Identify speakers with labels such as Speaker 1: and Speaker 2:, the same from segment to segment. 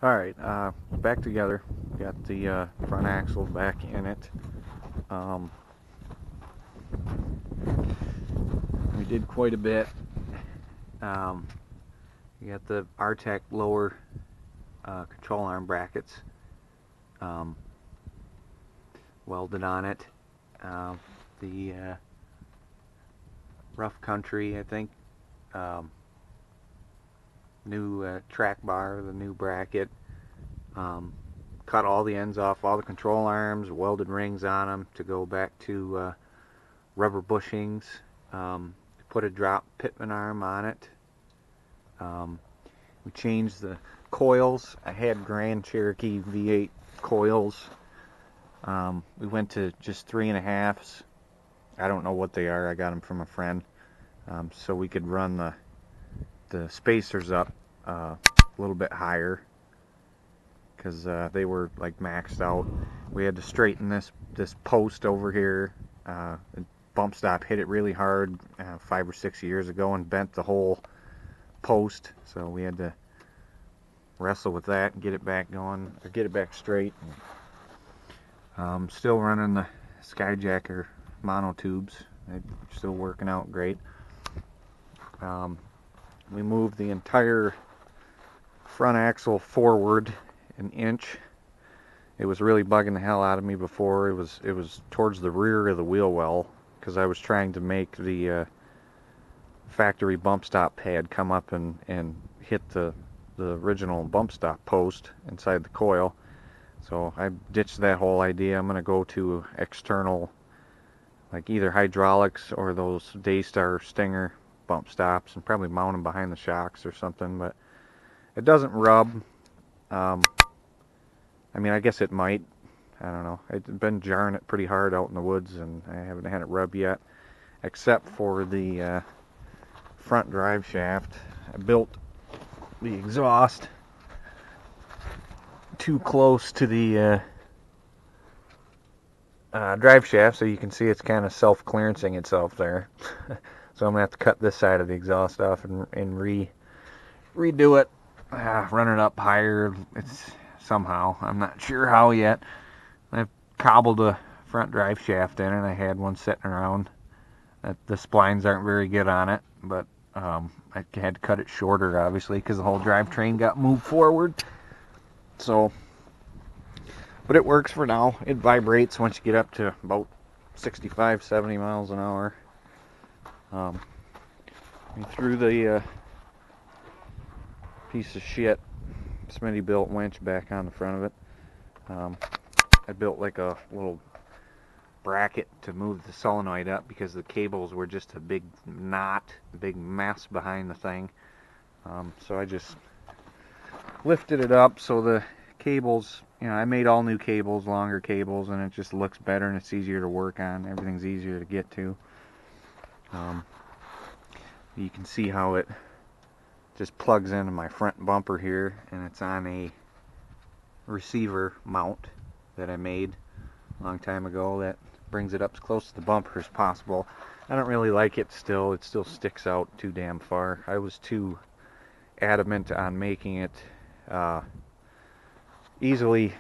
Speaker 1: Alright, back together. Got the front axle back in it. Um, we did quite a bit. Um, we got the Artec lower control arm brackets um, welded on it. The Rough Country, I think, um, new track bar, the new bracket. Um, cut all the ends off, all the control arms, welded rings on them to go back to rubber bushings. Put a drop pitman arm on it. Um, we changed the coils. I had Grand Cherokee V8 coils. We went to just 3.5s. I don't know what they are. I got them from a friend. So we could run the spacers up a little bit higher because they were like maxed out. We had to straighten this post over here. Bump stop hit it really hard 5 or 6 years ago and bent the whole post, so we had to wrestle with that and get it back going, or get it back straight. Still running the Skyjacker monotubes. They're still working out great. We moved the entire front axle forward an inch. It was really bugging the hell out of me before. It was towards the rear of the wheel well because I was trying to make the factory bump stop pad come up and hit the original bump stop post inside the coil. So I ditched that whole idea. I'm going to go to external, like either hydraulics or those Daystar Stinger bump stops, and probably mount them behind the shocks or something. But it doesn't rub. Um, I mean, I guess it might. I don't know. I've been jarring it pretty hard out in the woods, and I haven't had it rub yet, except for the front drive shaft. I built the exhaust too close to the drive shaft, so you can see it's kind of self-clearancing itself there. So I'm gonna have to cut this side of the exhaust off and redo it, run it up higher. It's somehow, I'm not sure how yet. I've cobbled a front drive shaft in, and I had one sitting around. The splines aren't very good on it, but I had to cut it shorter, obviously, because the whole drivetrain got moved forward. So, but it works for now. It vibrates once you get up to about 65, 70 miles an hour. We threw the piece of shit Smitty built winch back on the front of it. I built like a little bracket to move the solenoid up because the cables were just a big knot, a big mess behind the thing. So I just lifted it up so the cables, I made all new cables, longer cables, and it just looks better and it's easier to work on. Everything's easier to get to. You can see how it just plugs into my front bumper here, and it's on a receiver mount that I made a long time ago that brings it up as close to the bumper as possible. I don't really like it still. It still sticks out too damn far. I was too adamant on making it easily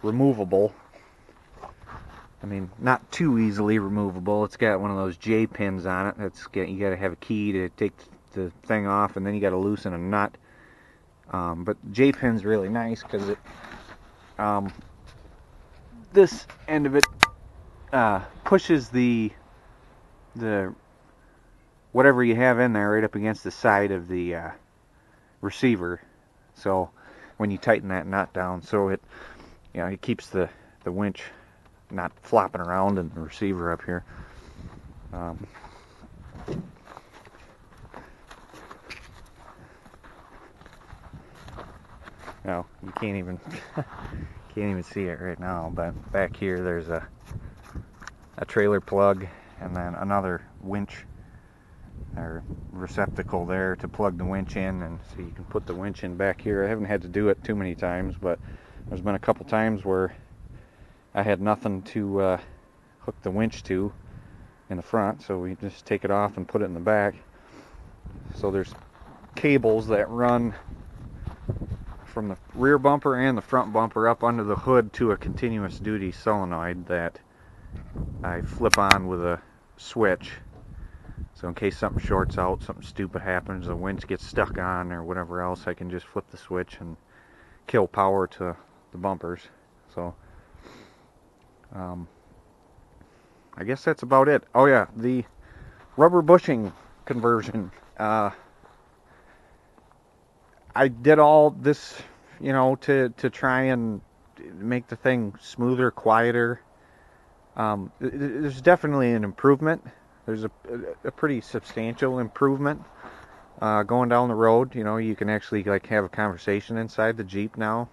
Speaker 1: removable. I mean, not too easily removable. It's got one of those J pins on it. You got to have a key to take the thing off, and then you got to loosen a nut. But J pin's really nice because it, this end of it pushes the whatever you have in there right up against the side of the receiver. So when you tighten that nut down, so it keeps the winch not flopping around in the receiver up here. No, you can't even see it right now, but back here there's a trailer plug and then another winch or receptacle there to plug the winch in, and so you can put the winch in back here. I haven't had to do it too many times, but there's been a couple times where I had nothing to hook the winch to in the front, so we just take it off and put it in the back. So there's cables that run from the rear bumper and the front bumper up under the hood to a continuous duty solenoid that I flip on with a switch. So in case something shorts out, something stupid happens, the winch gets stuck on or whatever else, I can just flip the switch and kill power to the bumpers. So I guess that's about it. Oh yeah, the rubber bushing conversion. I did all this, you know, to try and make the thing smoother, quieter. There's definitely an improvement. There's a pretty substantial improvement going down the road. You know, you can actually like have a conversation inside the Jeep now.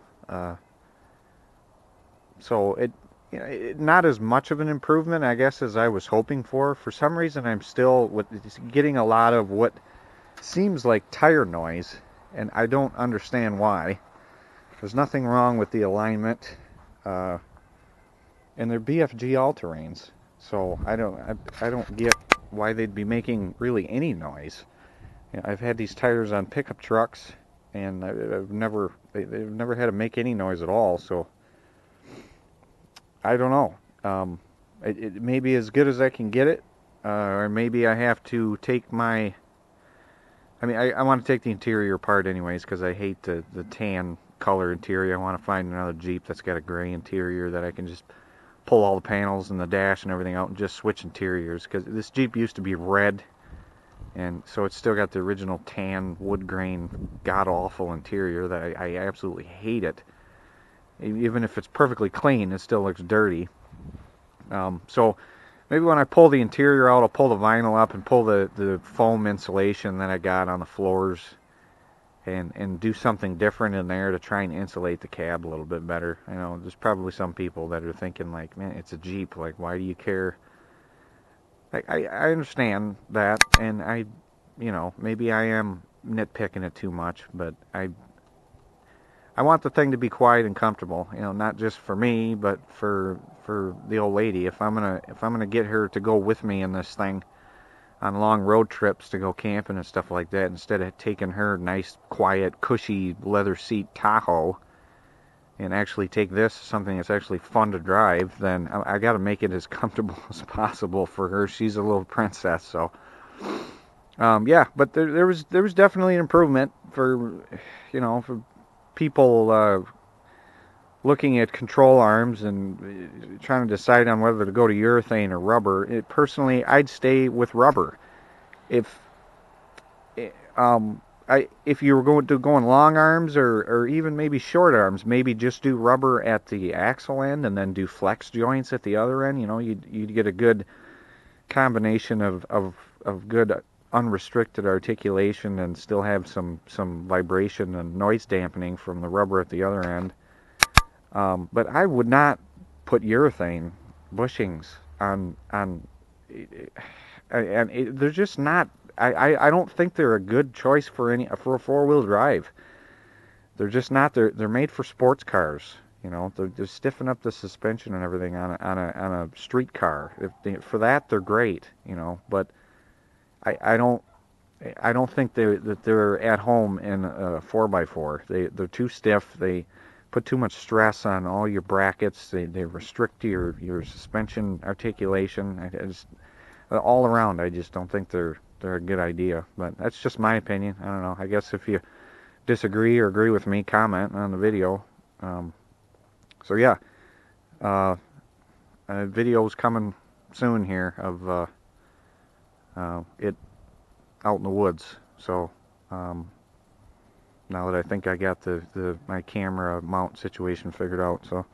Speaker 1: So not as much of an improvement, I guess, as I was hoping for. For some reason, I'm still getting a lot of what seems like tire noise, and I don't understand why. There's nothing wrong with the alignment, and they're BFG all-terrains, so I don't get why they'd be making really any noise. You know, I've had these tires on pickup trucks, and they've never had to make any noise at all. So I don't know. It may be as good as I can get it, or maybe I have to take my. I mean, I want to take the interior apart anyways because I hate the tan color interior. I want to find another Jeep that's got a gray interior that I can just pull all the panels and the dash and everything out and just switch interiors, because this Jeep used to be red, and so it's still got the original tan wood grain god-awful interior that I absolutely hate it. Even if it's perfectly clean, it still looks dirty. So maybe when I pull the interior out, I'll pull the vinyl up and pull the foam insulation that I got on the floors and do something different in there to try and insulate the cab a little bit better. You know, there's probably some people that are thinking like, man, it's a Jeep, like, why do you care? Like, I understand that, and you know, maybe I am nitpicking it too much, but I want the thing to be quiet and comfortable, you know, not just for me, but for the old lady. If I'm gonna get her to go with me in this thing on long road trips to go camping and stuff like that, instead of taking her nice, quiet, cushy leather seat Tahoe and actually take this, something that's actually fun to drive, then I got to make it as comfortable as possible for her. She's a little princess, so yeah. But there was definitely an improvement for, you know, for people looking at control arms and trying to decide on whether to go to urethane or rubber. Personally, I'd stay with rubber. If you were going long arms or even maybe short arms, maybe just do rubber at the axle end and then do flex joints at the other end. You know, you'd get a good combination of good unrestricted articulation and still have some vibration and noise dampening from the rubber at the other end. But I would not put urethane bushings on and they're just not. I don't think they're a good choice for a four-wheel drive. They're just not. They're made for sports cars. You know, they're stiffen up the suspension and everything on a street car. For that, they're great. You know, but I don't think they're at home in a 4x4. They're too stiff. They put too much stress on all your brackets. They restrict your suspension articulation. All around, I just don't think they're a good idea. But that's just my opinion. I don't know. I guess if you disagree or agree with me, comment on the video. So yeah, a video's coming soon here of it out in the woods. So now that I think I got my camera mount situation figured out, so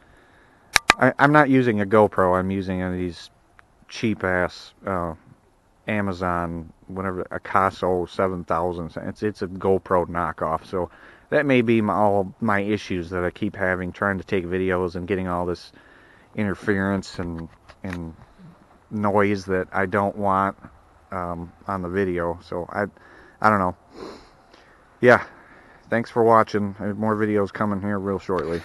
Speaker 1: I'm not using a GoPro. I'm using these cheap ass Amazon, whatever, Akaso 7000. It's a GoPro knockoff. So that may be all my issues that I keep having trying to take videos and getting all this interference and noise that I don't want on the video. So I don't know. Yeah. Thanks for watching. There's more videos coming here real shortly.